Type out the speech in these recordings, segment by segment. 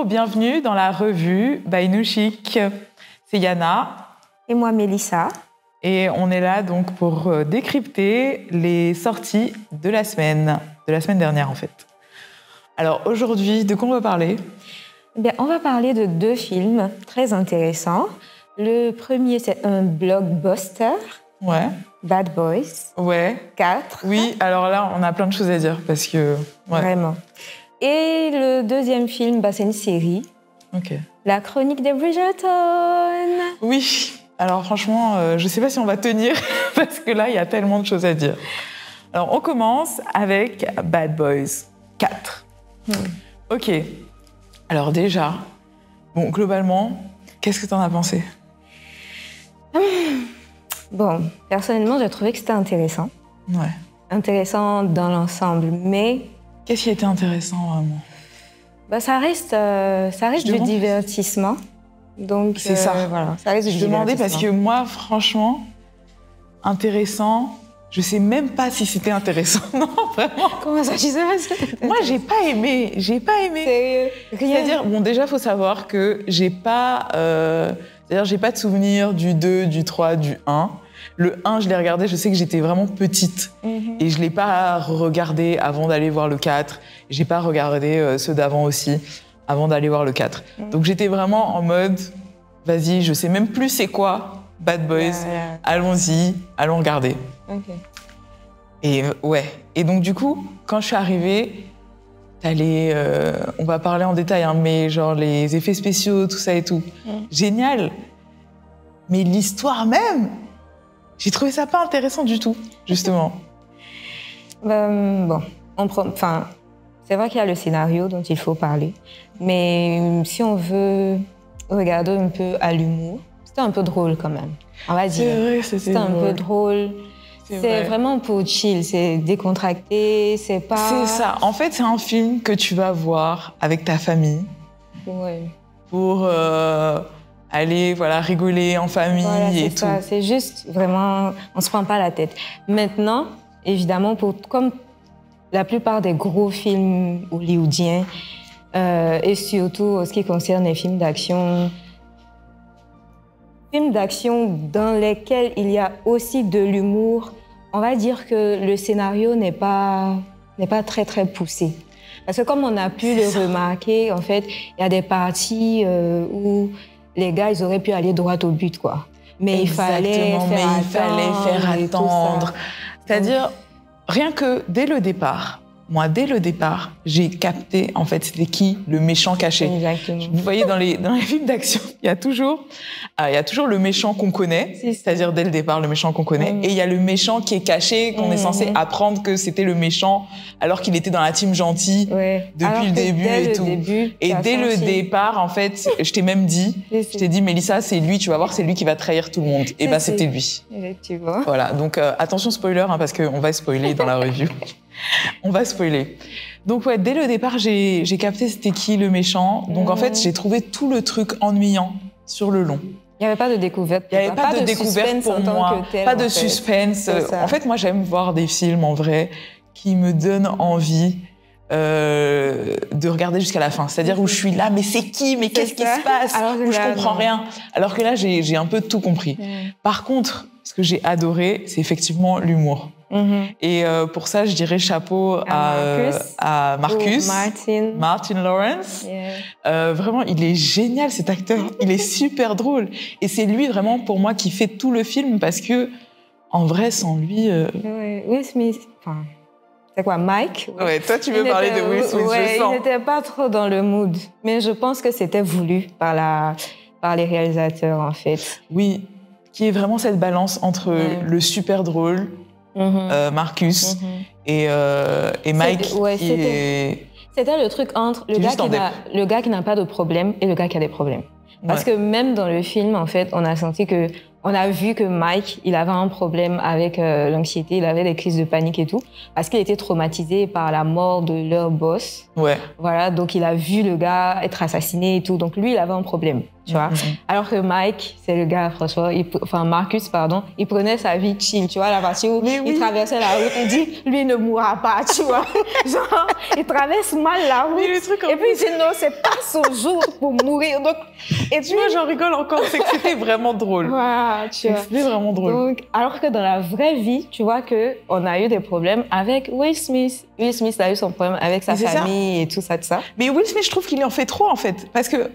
bienvenue dans la revue by Nous Chic. C'est Yana. Et moi, Mélissa. Et on est là donc pour décrypter les sorties de la semaine dernière en fait. Alors aujourd'hui, de quoi on va parler ? Bien, on va parler de 2 films très intéressants. Le premier, c'est un blockbuster. Ouais. Bad Boys. Ouais. 4. Oui, alors là, on a plein de choses à dire parce que... Ouais. Vraiment. Et le deuxième film, c'est une série. Ok. La chronique des Bridgerton. Oui. Alors franchement, je ne sais pas si on va tenir parce que là, il y a tellement de choses à dire. Alors, on commence avec Bad Boys 4. Ok. Alors déjà, bon, globalement, qu'est-ce que tu en as pensé ? Bon, personnellement, j'ai trouvé que c'était intéressant. Ouais. Intéressant dans l'ensemble, mais... Qu'est-ce qui était intéressant, vraiment ? Ça reste du divertissement. Donc, c'est ça. Voilà, ça reste du divertissement. Je demandais parce que moi, franchement, intéressant, je sais même pas si c'était intéressant. Non, vraiment. Comment ça, tu sais pas ? Moi, j'ai pas aimé. Sérieux ? C'est-à-dire, bon, déjà, faut savoir que j'ai pas de souvenir du 2, du 3, du 1. Le 1, je l'ai regardé, je sais que j'étais vraiment petite. Et je l'ai pas regardé avant d'aller voir le 4. J'ai pas regardé ceux d'avant aussi, avant d'aller voir le 4. Donc j'étais vraiment en mode, vas-y, je sais même plus c'est quoi Bad Boys, allons-y, allons regarder. Okay. Et ouais. Et donc du coup, quand je suis arrivée, on va parler en détail, hein, mais genre les effets spéciaux, tout ça et tout, génial. Mais l'histoire même, j'ai trouvé ça pas intéressant du tout, justement. Bon, c'est vrai qu'il y a le scénario dont il faut parler, mais si on veut regarder un peu à l'humour, c'était un peu drôle quand même, on va dire. C'est vrai, c'était un peu drôle. C'est vraiment pour chill, c'est décontracté, c'est pas... C'est ça. En fait, c'est un film que tu vas voir avec ta famille. Ouais. Pour aller rigoler en famille et tout. Ça. C'est juste vraiment, on se prend pas la tête. Maintenant, évidemment, comme la plupart des gros films hollywoodiens, et surtout en ce qui concerne les films d'action dans lesquels il y a aussi de l'humour, on va dire que le scénario n'est pas très très poussé. Parce que comme on a pu le remarquer, en fait, il y a des parties où les gars, ils auraient pu aller droit au but, quoi. Mais il fallait faire attendre. C'est-à-dire, rien que dès le départ, j'ai capté, en fait, c'était qui le méchant caché. Exactement. Vous voyez, dans les films d'action, il y a toujours le méchant qu'on connaît, c'est-à-dire dès le départ, le méchant qu'on connaît, et il y a le méchant qui est caché, qu'on est censé apprendre que c'était le méchant, alors qu'il était dans la team gentille depuis le début et tout. Et dès le départ, en fait, je t'ai même dit, Mélissa, c'est lui, tu vas voir, c'est lui qui va trahir tout le monde. Et c'était lui. Effectivement. Voilà, donc attention spoiler, hein, parce qu'on va spoiler dans la review. On va spoiler. Donc ouais, dès le départ, j'ai capté c'était qui le méchant. Donc en fait, j'ai trouvé tout le truc ennuyant sur le long. Il n'y avait pas de découverte. Il n'y avait pas de découverte pour moi. Pas de suspense. En fait, moi, j'aime voir des films, en vrai, qui me donnent envie de regarder jusqu'à la fin. C'est-à-dire où je suis là, mais c'est qui ? Mais qu'est-ce qui se passe ? Où je comprends rien. Alors que là, j'ai un peu tout compris. Par contre, ce que j'ai adoré, c'est effectivement l'humour. Et pour ça, je dirais chapeau à Marcus. Martin Lawrence. Vraiment, il est génial, cet acteur. Il est super drôle. Et c'est lui, vraiment, pour moi, qui fait tout le film parce que, en vrai, sans lui... Will Smith... c'est quoi, Mike ? Ouais, toi, tu veux parler de Will Smith, je sens. Il n'était pas trop dans le mood. Mais je pense que c'était voulu par les réalisateurs, en fait. Oui, qui est vraiment cette balance entre le super drôle, Marcus, et Mike, C'était le truc entre le gars qui n'a pas de problème et le gars qui a des problèmes. Parce que même dans le film, en fait, on a vu que Mike, il avait un problème avec l'anxiété, il avait des crises de panique et tout, parce qu'il était traumatisé par la mort de leur boss. Ouais. Voilà, donc il a vu le gars être assassiné et tout, donc lui, il avait un problème. tu vois. Alors que Mike, c'est le gars, François, Marcus, pardon, il prenait sa vie chill, tu vois, la partie où il traversait la route, il dit, lui ne mourra pas, tu vois. Genre, il traverse mal la route, et puis il dit, non, c'est pas son jour pour mourir. Donc, et tu vois, j'en rigole encore, c'est que c'était vraiment drôle. Voilà, tu vois. C'était vraiment drôle. Donc, alors que dans la vraie vie, tu vois qu'on a eu des problèmes avec Will Smith. Will Smith a eu son problème avec sa famille et tout ça, Mais Will Smith, je trouve qu'il en fait trop, en fait. Parce que,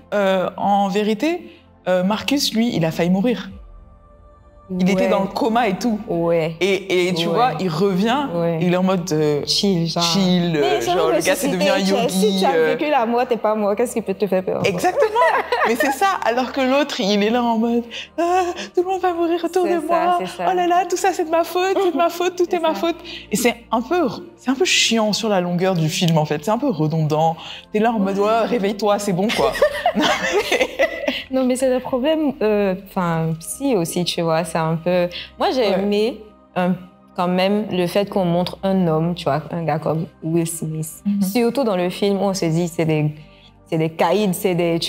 en vérité, Marcus, lui, il a failli mourir. Il était dans le coma et tout. Et tu vois, il revient, il est en mode chill, genre le gars, c'est devenu un yogi. Si tu as vécu la mort, t'es pas mort, qu'est-ce qui peut te faire peur? Exactement. Mais c'est ça. Alors que l'autre, il est là en mode tout le monde va mourir autour de moi. Oh là là, tout ça, c'est de ma faute, c'est de ma faute, tout est ma faute. Et c'est un peu chiant sur la longueur du film, en fait. C'est un peu redondant. T'es là en mode réveille-toi, c'est bon, quoi. Non, mais c'est le problème, psy aussi, tu vois, c'est un peu... Moi, j'ai aimé quand même le fait qu'on montre un homme, tu vois, un gars comme Will Smith. Surtout dans le film où on se dit, c'est des caïds, c'est des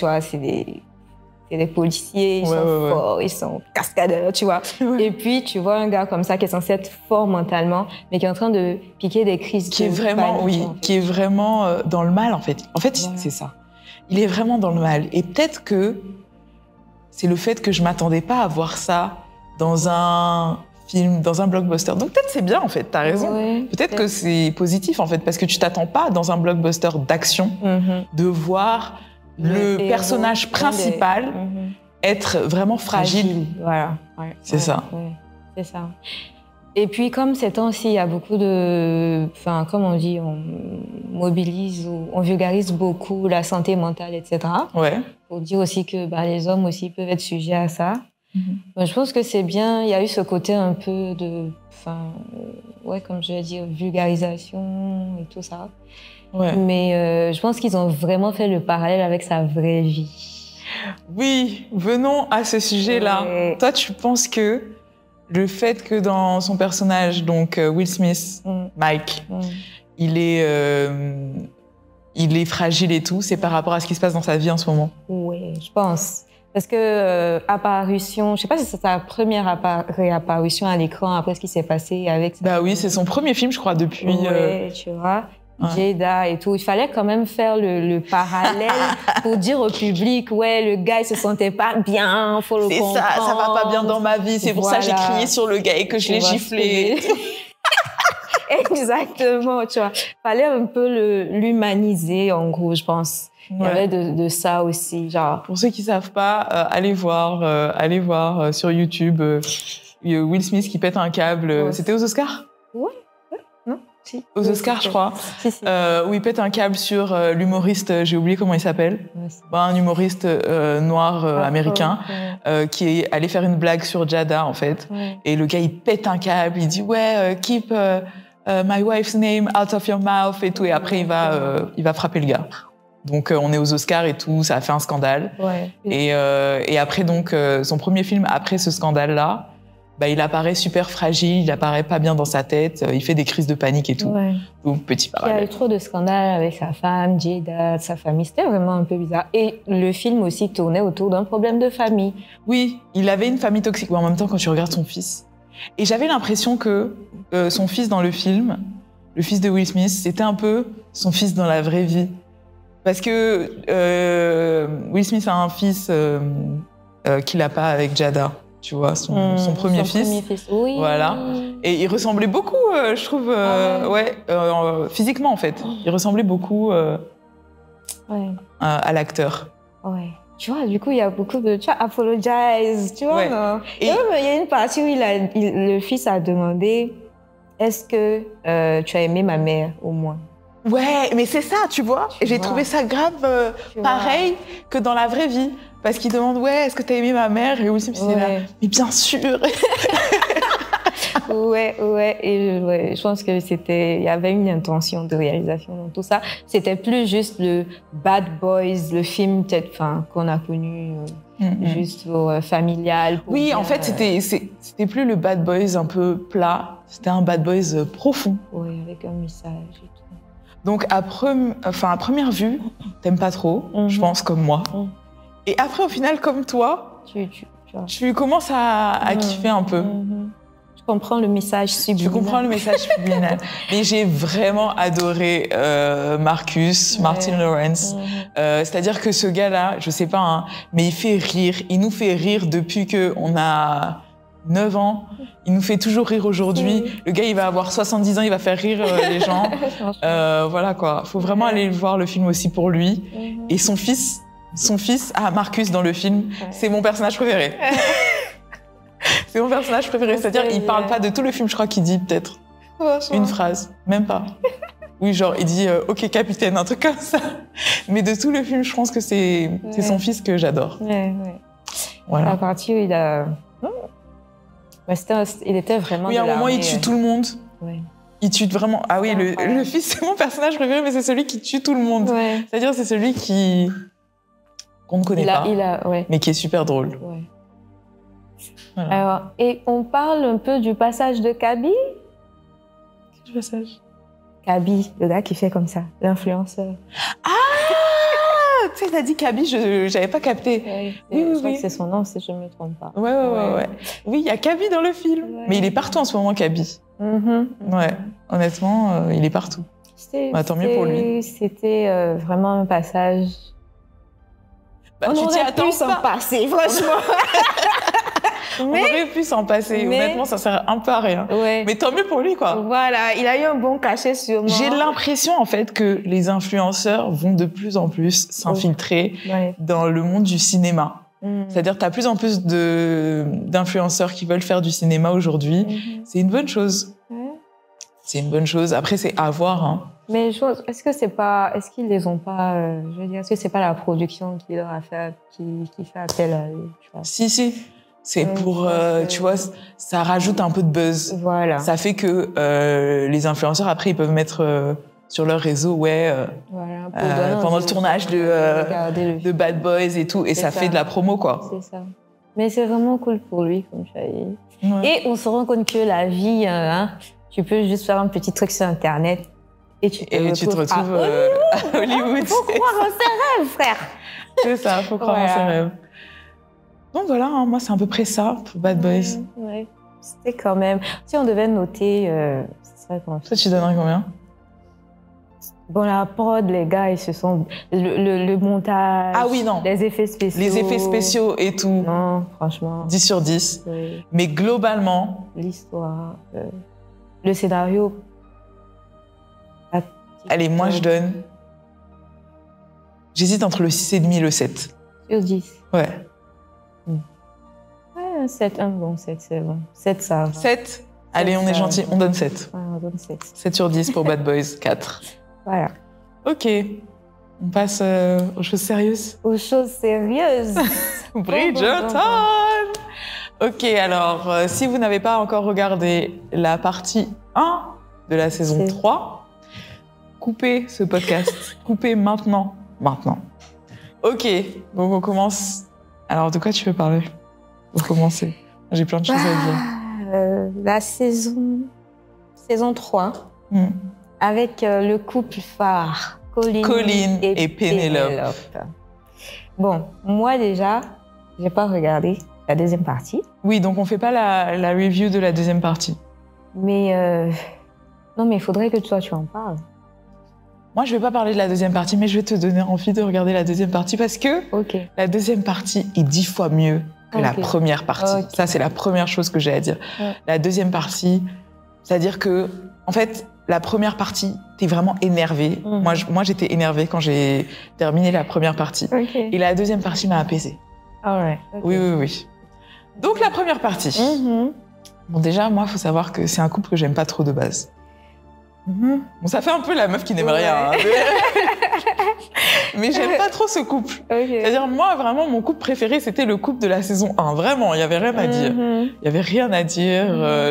policiers, ils sont forts, ils sont cascadeurs, tu vois. Et puis, tu vois un gars comme ça qui est censé être fort mentalement, mais qui est en train de piquer des crises qui est vraiment dans le mal, en fait. En fait, c'est ça. Il est vraiment dans le mal. Et peut-être que c'est le fait que je m'attendais pas à voir ça dans un film, dans un blockbuster. Donc peut-être c'est bien, en fait, t'as raison. Peut-être que c'est positif, en fait, parce que tu t'attends pas dans un blockbuster d'action de voir le personnage principal être vraiment fragile. Voilà. C'est ça. C'est ça. Et puis, comme ces temps-ci, il y a beaucoup de... comme on dit, on mobilise, on vulgarise beaucoup la santé mentale, etc. Pour dire aussi que les hommes aussi peuvent être sujets à ça. Je pense que c'est bien. Il y a eu ce côté un peu de... comme je vais dire, vulgarisation et tout ça. Mais je pense qu'ils ont vraiment fait le parallèle avec sa vraie vie. Oui, venons à ce sujet-là. Toi, tu penses que le fait que dans son personnage, donc Will Smith, Mike, il est fragile et tout, c'est par rapport à ce qui se passe dans sa vie en ce moment? Oui, je pense. Parce que apparition, je sais pas si c'est sa première réapparition à l'écran après ce qui s'est passé avec... oui, c'est son premier film, je crois, depuis... Oui, tu vois. Jada et tout. Il fallait quand même faire le parallèle pour dire au public, le gars, il se sentait pas bien, faut le comprendre. C'est ça va pas bien dans ma vie, c'est pour ça que j'ai crié sur le gars et que je l'ai giflé. Exactement, tu vois. Fallait un peu l'humaniser, en gros, je pense. Il y avait de ça aussi, genre. Pour ceux qui savent pas, allez voir sur YouTube Will Smith qui pète un câble. C'était aux Oscars? Aux Oscars, je crois, où il pète un câble sur l'humoriste, j'ai oublié comment il s'appelle, un humoriste noir américain qui est allé faire une blague sur Jada, en fait. Et le gars, il pète un câble, il dit keep my wife's name out of your mouth et tout. Et après, il va frapper le gars. Donc, on est aux Oscars et tout, ça a fait un scandale. Et après, donc, son premier film après ce scandale-là, il apparaît super fragile, il apparaît pas bien dans sa tête, il fait des crises de panique et tout. Donc, petit parallèle. Il y a eu trop de scandales avec sa femme, Jada, sa famille. C'était vraiment un peu bizarre. Et le film aussi tournait autour d'un problème de famille. Oui, il avait une famille toxique. En même temps, quand tu regardes son fils. Et j'avais l'impression que son fils dans le film, le fils de Will Smith, c'était un peu son fils dans la vraie vie. Parce que Will Smith a un fils qu'il n'a pas avec Jada. Tu vois, son premier fils. Oui. Voilà. Et il ressemblait beaucoup, je trouve, physiquement, en fait. Il ressemblait beaucoup à l'acteur. Tu vois, du coup, il y a beaucoup de... Tu vois, apologize, tu vois, non? Et même, il y a une partie où le fils a demandé « Est-ce que tu as aimé ma mère, au moins ?» Ouais, mais c'est ça, tu vois. Et j'ai trouvé ça grave pareil que dans la vraie vie. Parce qu'il demande, est-ce que t'as aimé ma mère? Et aussi, c'est là, mais bien sûr. Et je pense que il y avait une intention de réalisation dans tout ça. C'était plus juste le Bad Boys, le film peut-être, qu'on a connu, juste familial. Oui, en fait, c'était plus le Bad Boys un peu plat. C'était un Bad Boys profond. Oui, avec un message et tout. Donc, à première vue, t'aimes pas trop, je pense, comme moi. Et après, au final, comme toi, tu commences à kiffer un peu. Tu comprends le message subliminal. Tu comprends le message subliminal. Mais j'ai vraiment adoré Martin Lawrence. C'est-à-dire que ce gars-là, je sais pas, hein, mais il fait rire. Il nous fait rire depuis qu'on a 9 ans. Il nous fait toujours rire aujourd'hui. Le gars, il va avoir 70 ans, il va faire rire les gens. Voilà quoi. Faut vraiment aller voir le film aussi pour lui. Et son fils, Marcus dans le film, c'est mon personnage préféré. C'est mon personnage préféré. C'est-à-dire, il parle pas de tout le film, je crois qu'il dit peut-être une phrase. Même pas. Oui, genre, il dit « Ok, capitaine », un truc comme ça. Mais de tout le film, je pense que c'est son fils que j'adore. Voilà. À partir, il était vraiment. Oui, à un moment, il tue tout le monde. Il tue vraiment. Ah oui, le fils, c'est mon personnage préféré, mais c'est celui qui tue tout le monde. C'est-à-dire, c'est celui qu'on ne connaît pas, mais qui est super drôle. Voilà. Alors, et on parle un peu du passage de Kaby. Quel passage? Kaby, le gars qui fait comme ça, l'influenceur. Ah, tu sais, t'as dit Kaby, j'avais pas capté. Je crois que c'est son nom, si je ne me trompe pas. Ouais. Oui, il y a Kaby dans le film. Mais il est partout en ce moment, Kaby. Ouais, honnêtement, il est partout. Tant mieux pour lui. C'était vraiment un passage. On aurait pu s'en passer, franchement. On aurait pu s'en passer. Honnêtement, ça sert un peu à rien. Mais tant mieux pour lui, quoi. Voilà, il a eu un bon cachet sur moi. J'ai l'impression, en fait, que les influenceurs vont de plus en plus s'infiltrer dans le monde du cinéma. C'est-à-dire, tu as plus en plus d'influenceurs qui veulent faire du cinéma aujourd'hui. C'est une bonne chose. C'est une bonne chose. Après, c'est à voir, hein. Mais est-ce qu'ils les ont pas, je veux dire, est-ce que c'est pas la production qui leur a fait, qui fait appel à eux, tu vois? Si. C'est pour, tu vois, ça rajoute un peu de buzz. Voilà. Ça fait que les influenceurs, après, ils peuvent mettre sur leur réseau, pendant le tournage de Bad Boys et tout, et ça fait de la promo, quoi. C'est ça. Mais c'est vraiment cool pour lui, comme tu as dit. Et on se rend compte que la vie, tu peux juste faire un petit truc sur Internet et tu te retrouves à Hollywood. Il faut croire en ses rêves, frère. C'est ça, il faut croire en ses rêves. Donc voilà, moi c'est à peu près ça pour Bad Boys. C'était quand même... Si on devait noter, ce serait comment? Toi, tu donnerais combien? Bon, la prod, les gars, ils se sont... Le montage... Ah oui, non. Les effets spéciaux. Les effets spéciaux et tout. Non, franchement. 10 sur 10. Mais globalement... L'histoire, le scénario... Allez, moi je donne... J'hésite entre le 6,5 et le 7. Sur 10. Ouais. 7, un bon 7, c'est bon. 7, ça va. 7? Allez, on est gentil, on donne 7. On donne 7. 7 sur 10 pour Bad Boys 4. Voilà. Ok. On passe aux choses sérieuses? Aux choses sérieuses. Bridgerton! Ok, alors, si vous n'avez pas encore regardé la partie 1 de la saison 3, coupez ce podcast. Coupez maintenant. Ok, donc on commence. Alors, de quoi tu veux parler? Pour commencer, j'ai plein de choses à dire. La saison 3, avec le couple phare, Colin et Pénélope. Bon, moi déjà, j'ai pas regardé la deuxième partie. Oui, donc on fait pas la review de la deuxième partie. Mais non, mais il faudrait que toi tu en parles. Moi, je vais pas parler de la deuxième partie, mais je vais te donner envie de regarder la deuxième partie parce que la deuxième partie est 10 fois mieux que la première partie. Ça, c'est la première chose que j'ai à dire. La deuxième partie, c'est-à-dire que, en fait, la première partie, t'es vraiment énervé. Moi, j'étais énervée quand j'ai terminé la première partie. Et la deuxième partie m'a apaisée. Oui. Donc, la première partie. Bon, déjà, moi, il faut savoir que c'est un couple que j'aime pas trop de base. Bon, ça fait un peu la meuf qui n'aime rien. Hein. Mais j'aime pas trop ce couple. C'est-à-dire, moi, vraiment, mon couple préféré, c'était le couple de la saison 1. Vraiment, il y avait rien à dire. Il y avait rien à dire.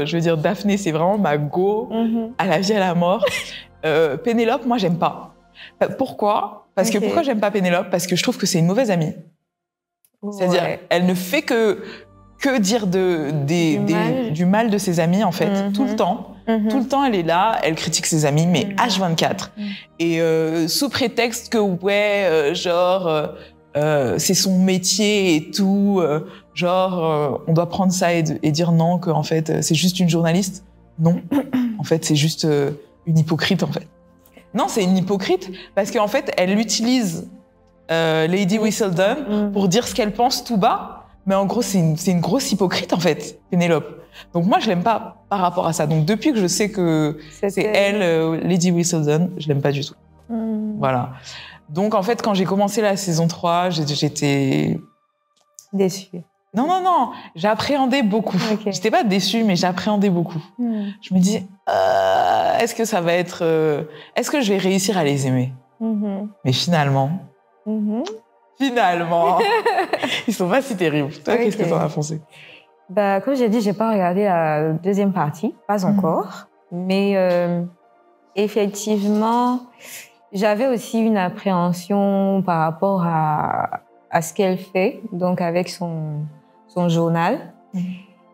Je veux dire, Daphné, c'est vraiment ma go à la vie, à la mort. Pénélope, moi, j'aime pas. Pourquoi? Pourquoi j'aime pas Pénélope? Parce que je trouve que c'est une mauvaise amie. C'est-à-dire, elle ne fait que dire du mal de ses amis, en fait, tout le temps. Tout le temps, elle est là, elle critique ses amis, mais H24. Et sous prétexte que, c'est son métier et tout, on doit prendre ça et dire non, que en fait c'est juste une journaliste. Non, en fait c'est juste une hypocrite en fait. Non, c'est une hypocrite parce qu'en fait elle utilise Lady Whistledown pour dire ce qu'elle pense tout bas, mais en gros c'est une grosse hypocrite en fait, Pénélope. Donc moi je l'aime pas par rapport à ça. Donc depuis que je sais que c'est elle, Lady Whistledown, je l'aime pas du tout. Voilà. Donc en fait quand j'ai commencé la saison 3, j'étais déçue. Non, j'appréhendais beaucoup. Okay. J'étais pas déçue, mais j'appréhendais beaucoup. Je me dis, est-ce que ça va être... est-ce que je vais réussir à les aimer? Mais finalement, ils sont pas si terribles. Toi, qu'est-ce que t'en as pensé? Bah, comme j'ai dit, j'ai pas regardé la deuxième partie, pas encore. Mais effectivement, j'avais aussi une appréhension par rapport à ce qu'elle fait, donc avec son journal.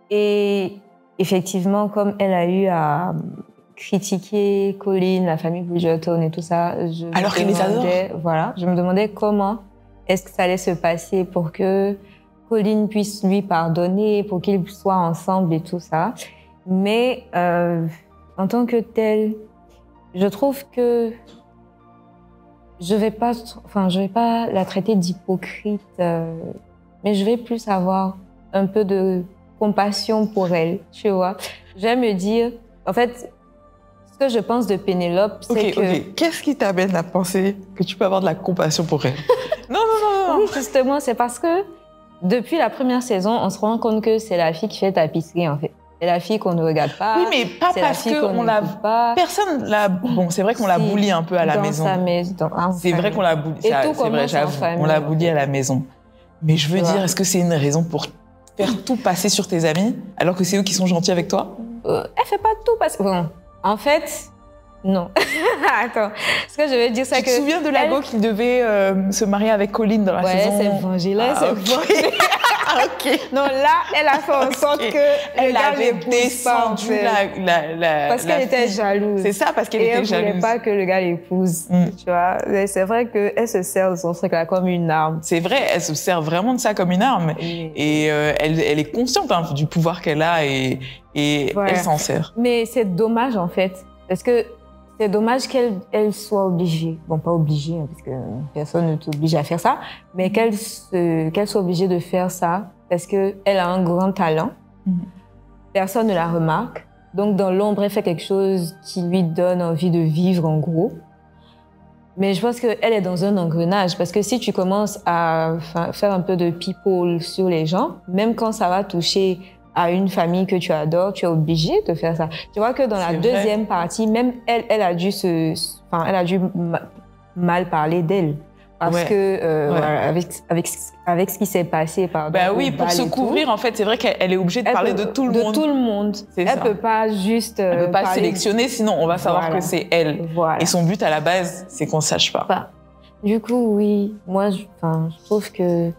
Et effectivement, comme elle a eu à critiquer Colin, la famille Bridgerton et tout ça, alors qu'elle les adore. Voilà, je me demandais comment est-ce que ça allait se passer pour que Colin puisse lui pardonner, pour qu'ils soient ensemble et tout ça. Mais en tant que tel, je trouve que je vais pas la traiter d'hypocrite, mais je vais plus avoir un peu de compassion pour elle, tu vois. Je vais me dire, en fait, ce que je pense de Pénélope, c'est que... Ok, qu'est-ce qui t'amène à penser que tu peux avoir de la compassion pour elle? Non. Oui, justement, c'est parce que depuis la première saison, on se rend compte que c'est la fille qui fait tapisserie, en fait. C'est la fille qu'on ne regarde pas. Oui, mais pas parce qu'on l'a... Personne l'a... Bon, c'est vrai qu'on l'a bully un peu à la maison. C'est vrai qu'on l'a bully. C'est vrai, j'avoue. On l'a bully à la maison. Mais je veux dire, est-ce que c'est une raison pour faire tout passer sur tes amis, alors que c'est eux qui sont gentils avec toi? Elle fait pas tout passer... Bon, en fait... Non. Attends. Ce que je veux dire, c'est que... Tu te souviens de Lago qui devait se marier avec Colin dans la saison? Ouais, c'est vengé. Là, c'est vengé. Ok. Non, là, elle a fait en sorte que elle avait descendu parce qu'elle était jalouse. C'est ça, parce qu'elle était jalouse. Et elle voulait pas que le gars l'épouse. Tu vois, c'est vrai qu'elle se sert de son truc là comme une arme. C'est vrai, elle se sert vraiment de ça comme une arme. Et elle est consciente du pouvoir qu'elle a et elle s'en sert. Mais c'est dommage en fait, parce que c'est dommage qu'elle soit obligée, bon pas obligée, parce que personne ne t'oblige à faire ça, mais qu'elle soit obligée de faire ça parce qu'elle a un grand talent. Personne ne la remarque. Donc dans l'ombre, elle fait quelque chose qui lui donne envie de vivre en gros. Mais je pense qu'elle est dans un engrenage parce que si tu commences à faire un peu de people sur les gens, même quand ça va toucher à une famille que tu adores, tu es obligé de faire ça. Tu vois que dans la deuxième partie, même elle a dû mal parler d'elle. Parce que, voilà, avec ce qui s'est passé, bah oui, pour se couvrir, en fait, c'est vrai qu'elle est obligée de parler de tout le monde. De tout le monde. Elle peut pas juste... Elle peut pas sélectionner, sinon on va savoir que c'est elle. Voilà. Et son but à la base, c'est qu'on sache pas. Du coup, oui, moi, je trouve que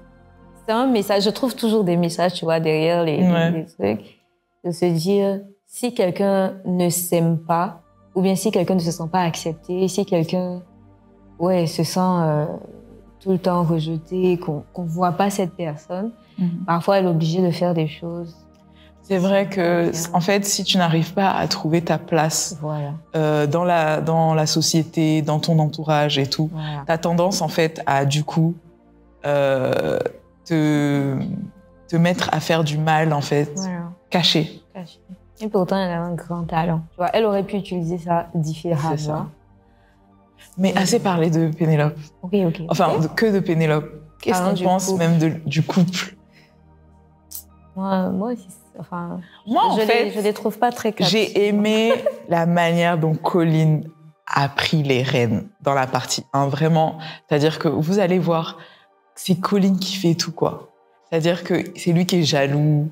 c'est un message. Je trouve toujours des messages, tu vois, derrière les trucs. De se dire, si quelqu'un ne s'aime pas, ou bien si quelqu'un ne se sent pas accepté, si quelqu'un se sent tout le temps rejeté, qu'on voit pas cette personne, parfois elle est obligée de faire des choses. C'est vrai que, en fait, si tu n'arrives pas à trouver ta place dans la société, dans ton entourage et tout, t'as tendance, en fait, à, du coup, te mettre à faire du mal, en fait, caché. Et pourtant, elle a un grand talent. Tu vois, elle aurait pu utiliser ça différemment. C'est ça. Mais assez parlé de Pénélope. Enfin, que de Pénélope. Qu'est-ce qu'on pense même du couple? Moi aussi. Enfin, je les trouve pas très captifs. J'ai aimé la manière dont Colin a pris les rênes dans la partie 1. Vraiment, c'est-à-dire que vous allez voir, c'est Colin qui fait tout, quoi. C'est-à-dire que c'est lui qui est jaloux.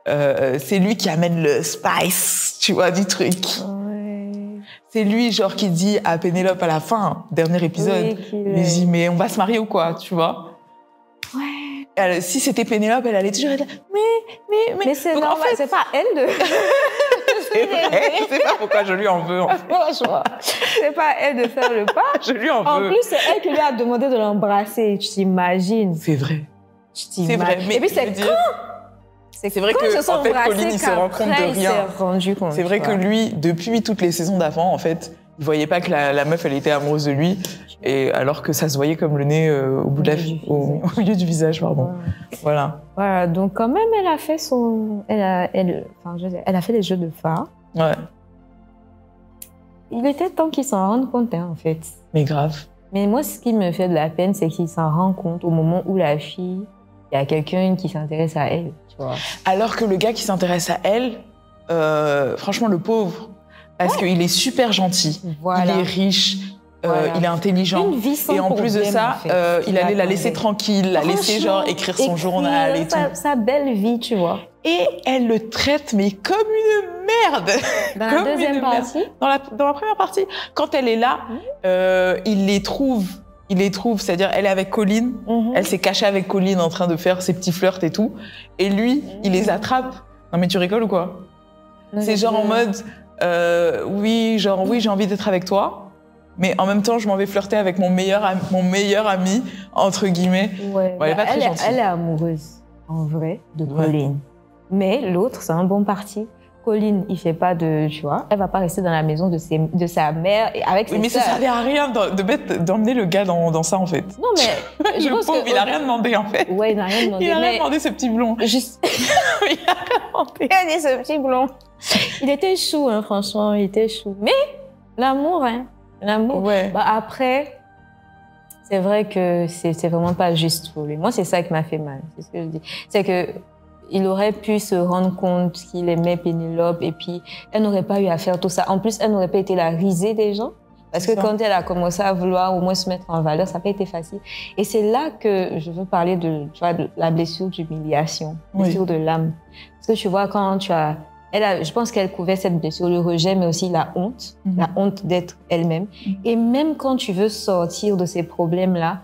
C'est lui qui amène le spice, tu vois, du truc. C'est lui, genre, qui dit à Pénélope à la fin, dernier épisode, il dit, mais on va se marier ou quoi, tu vois? Si c'était Pénélope, elle allait toujours dire, mais c'est normal, en fait, c'est pas elle de... C'est vrai, je sais pas pourquoi je lui en veux. En fait. c'est pas à elle de faire le pas. Je lui en veux. En plus, c'est elle qui lui a demandé de l'embrasser. Tu t'imagines? C'est vrai. C'est vrai. Mais et puis c'est quand? C'est vrai que en fait, Colin, il se rend compte de rien. C'est vrai que lui, depuis toutes les saisons d'avant, en fait, il voyait pas que la meuf, elle était amoureuse de lui, et alors que ça se voyait comme le nez au milieu du visage, pardon. Ouais. Voilà. Voilà. Donc quand même, elle a fait elle a fait les jeux de phare. Ouais. Il était temps qu'il s'en rende compte, hein, en fait. Mais grave. Mais moi, ce qui me fait de la peine, c'est qu'il s'en rend compte au moment où la fille, il y a quelqu'un qui s'intéresse à elle, tu vois. Alors que le gars qui s'intéresse à elle, franchement, le pauvre, parce qu'il est super gentil, il est riche, il est intelligent, une vie sans et en plus de ça, en fait, il allait la laisser tranquille, la laisser genre écrire son journal et tout. Sa belle vie, tu vois. Et elle le traite mais comme une merde. Dans la deuxième partie, dans la première partie, quand elle est là, il les trouve, c'est-à-dire elle est avec Colin, elle s'est cachée avec Colin en train de faire ses petits flirts et tout, et lui, il les attrape. Non mais tu rigoles ou quoi? C'est genre en mode, oui, j'ai envie d'être avec toi, mais en même temps, je m'en vais flirter avec mon meilleur ami, entre guillemets. Ouais, elle est pas très gentille. Elle est amoureuse, en vrai, de Colin. Mais l'autre, c'est un bon parti. Colin, il fait pas de, tu vois, elle va pas rester dans la maison de sa mère avec ses mais ça servait à rien d'emmener le gars dans ça, en fait. Non, mais le pauvre, il a rien demandé, en fait. Ouais, il n'a rien demandé. Il a rien demandé, ce petit blond. Juste... il a rien demandé. Il a dit ce petit blond. Il était chou, hein, franchement, il était chou. Mais l'amour, hein, l'amour. Ouais. Bah, après, c'est vrai que c'est vraiment pas juste pour lui. Moi, c'est ça qui m'a fait mal. C'est ce que je dis. C'est que il aurait pu se rendre compte qu'il aimait Pénélope et puis elle n'aurait pas eu à faire tout ça. En plus, elle n'aurait pas été la risée des gens. Parce que quand elle a commencé à vouloir au moins se mettre en valeur, ça n'a pas été facile. Et c'est là que je veux parler de la blessure d'humiliation, blessure de l'âme. Parce que tu vois, quand tu as... je pense qu'elle couvait cette blessure, le rejet, mais aussi la honte d'être elle-même. Et même quand tu veux sortir de ces problèmes-là,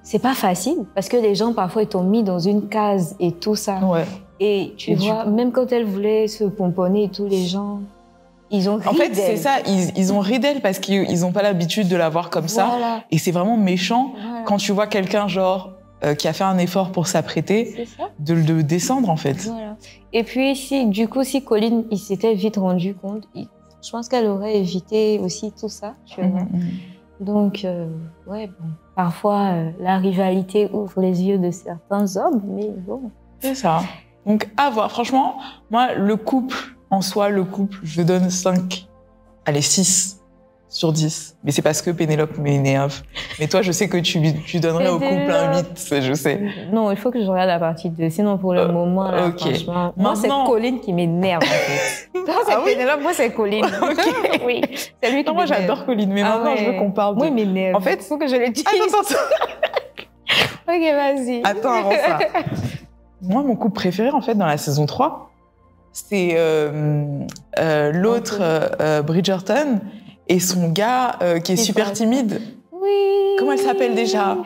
c'est pas facile. Parce que les gens, parfois, ils t'ont mis dans une case et tout ça. Ouais. Et tu vois, même quand elle voulait se pomponner et tous les gens... Ils ont ri en fait, d'elle. c'est ça, ils ont ri d'elle parce qu'ils n'ont pas l'habitude de la voir comme ça. Et c'est vraiment méchant quand tu vois quelqu'un genre qui a fait un effort pour s'apprêter, de le descendre en fait. Voilà. Et puis si Colin il s'était vite rendu compte, je pense qu'elle aurait évité aussi tout ça. Tu vois. Donc, ouais, bon, parfois la rivalité ouvre les yeux de certains hommes, mais bon. C'est ça. Donc, à voir. Franchement, moi, le couple, je donne 5, allez, 6 sur 10. Mais c'est parce que Pénélope m'énerve. Mais toi, je sais que tu donnerais au couple un 8, je sais. Non, il faut que je regarde la partie 2. Sinon, pour le moment, là, franchement... Moi, c'est Colin qui m'énerve, en fait. Toi, c'est Pénélope, moi, c'est Colin. Ok. Oui, c'est lui qui m'énerve. Moi, j'adore Colin, mais maintenant, je veux qu'on parle de... Moi, il m'énerve. En fait, il faut que je le dise. Attends. Ok, vas-y. Attends, avant ça. Moi, mon couple préféré, en fait, dans la saison 3, c'est l'autre Bridgerton et son gars qui est super timide. Oui. Comment elle s'appelle déjà?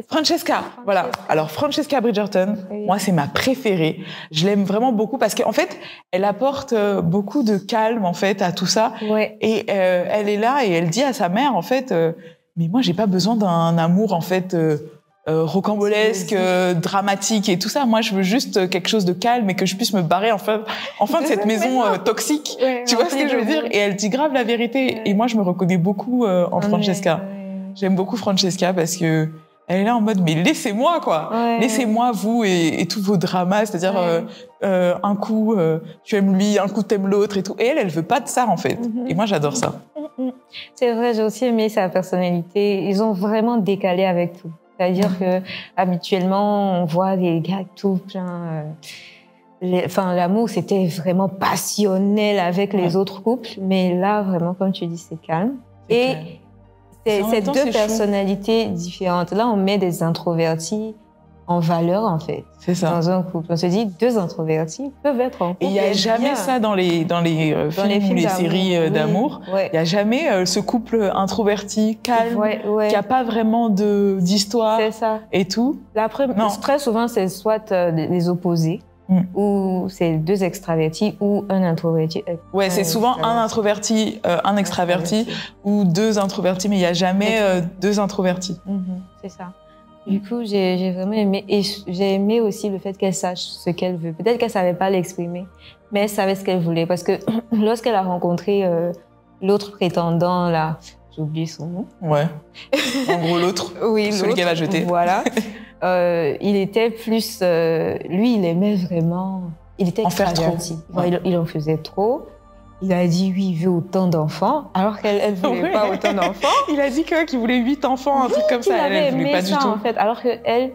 Francesca. Voilà. Alors, Francesca Bridgerton, moi, c'est ma préférée. Je l'aime vraiment beaucoup parce qu'en fait, elle apporte beaucoup de calme, en fait, à tout ça. Ouais. Et elle est là et elle dit à sa mère, en fait, mais moi, j'ai pas besoin d'un amour, en fait... rocambolesque, dramatique et tout ça. Moi, je veux juste quelque chose de calme et que je puisse me barrer enfin de cette maison toxique. Ouais, tu vois ce que je veux dire? Et elle dit grave la vérité. Ouais. Et moi, je me reconnais beaucoup en Francesca. J'aime beaucoup Francesca parce que elle est là en mode mais laissez-moi quoi. Ouais. Laissez-moi vous et tous vos dramas, c'est-à-dire un coup tu aimes lui, un coup t'aimes l'autre et tout. Et elle veut pas de ça en fait. Et moi, j'adore ça. C'est vrai, j'ai aussi aimé sa personnalité. Ils ont vraiment décalé avec tout. C'est-à-dire que habituellement, on voit des gars tout plein. L'amour, c'était vraiment passionnel avec les autres couples, mais là, vraiment, comme tu dis, c'est calme. Et c'est deux personnalités différentes. Là, on met des introvertis en valeur, en fait. C'est ça. Dans un couple. On se dit, 2 introvertis peuvent être en couple. Et il n'y a jamais ça dans les films ou les séries d'amour. Il n'y a jamais ce couple introverti, calme, qui n'a pas vraiment d'histoire et tout. Très souvent, c'est soit les opposés. où c'est 2 extravertis ou un introverti. Ouais, c'est souvent un introverti, un extraverti ou 2 introvertis, mais il n'y a jamais 2 introvertis. C'est ça. Du coup, j'ai vraiment aimé. Et j'ai aimé aussi le fait qu'elle sache ce qu'elle veut. Peut-être qu'elle ne savait pas l'exprimer, mais elle savait ce qu'elle voulait. Parce que lorsqu'elle a rencontré l'autre prétendant, là, j'ai oublié son nom. Ouais. En gros, l'autre. Oui, celui qu'elle va jeter. Voilà. Il était plus... lui, il aimait vraiment... Il était extraverti. Ouais. Il en faisait trop. Il a dit, oui, il veut autant d'enfants, alors qu'elle ne voulait pas autant d'enfants. Il a dit qu'il voulait 8 enfants, un truc comme ça. Elle ne voulait pas du tout. En fait, alors que elle,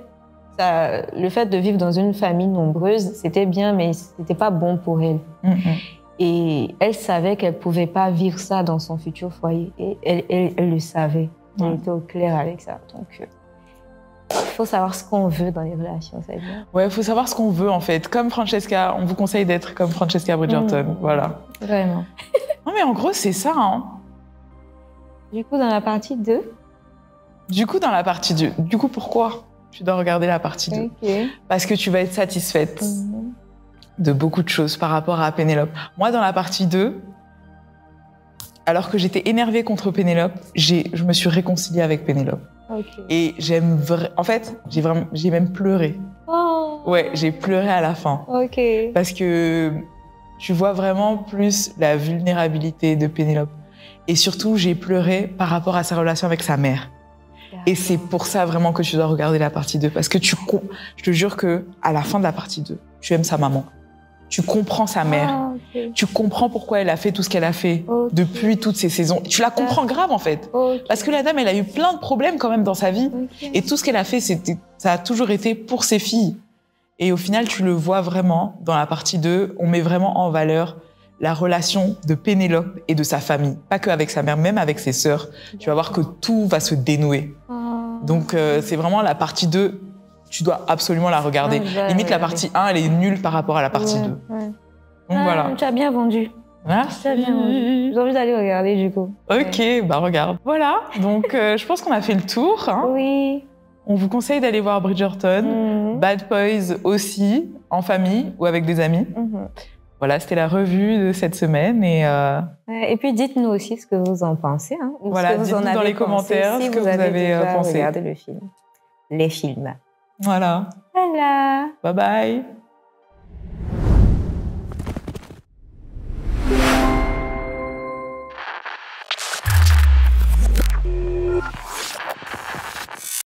le fait de vivre dans une famille nombreuse, c'était bien, mais ce n'était pas bon pour elle. Et elle savait qu'elle ne pouvait pas vivre ça dans son futur foyer. Et elle le savait. Elle était au clair avec ça. Donc, il faut savoir ce qu'on veut dans les relations, c'est bien. Ouais, il faut savoir ce qu'on veut, en fait. Comme Francesca, on vous conseille d'être comme Francesca Bridgerton. Voilà. Vraiment. Non, mais en gros, c'est ça. Hein. Du coup, dans la partie 2 Du coup, dans la partie 2. Du coup, pourquoi tu dois regarder la partie 2 Parce que tu vas être satisfaite de beaucoup de choses par rapport à Pénélope. Moi, dans la partie 2, alors que j'étais énervée contre Pénélope, je me suis réconciliée avec Pénélope. Et en fait, j'ai même pleuré. Ouais, j'ai pleuré à la fin. Parce que tu vois vraiment plus la vulnérabilité de Pénélope. Et surtout, j'ai pleuré par rapport à sa relation avec sa mère. Et c'est pour ça vraiment que tu dois regarder la partie 2. Parce que je te jure qu'à la fin de la partie 2, tu aimes sa maman. Tu comprends sa mère. Tu comprends pourquoi elle a fait tout ce qu'elle a fait depuis toutes ces saisons. Tu la comprends grave, en fait. Parce que la dame, elle a eu plein de problèmes quand même dans sa vie. Et tout ce qu'elle a fait, ça a toujours été pour ses filles. Et au final, tu le vois vraiment dans la partie 2. On met vraiment en valeur la relation de Pénélope et de sa famille. Pas qu'avec sa mère, même avec ses sœurs. Tu vas voir que tout va se dénouer. Donc, c'est vraiment la partie 2. Tu dois absolument la regarder. Limite, la partie 1, elle est nulle par rapport à la partie 2. Donc, voilà. Tu as bien vendu. Merci. Tu as bien vendu. J'ai envie d'aller regarder, du coup. Ok, bah regarde. Voilà, donc je pense qu'on a fait le tour. Hein. Oui. On vous conseille d'aller voir Bridgerton. Bad Boys aussi, en famille ou avec des amis. Voilà, c'était la revue de cette semaine. Et puis, dites-nous aussi ce que vous en pensez. Hein, ou voilà, dites-nous dans les commentaires ce que vous avez pensé. Regardez le film. Les films. Voilà. Voilà. Bye bye.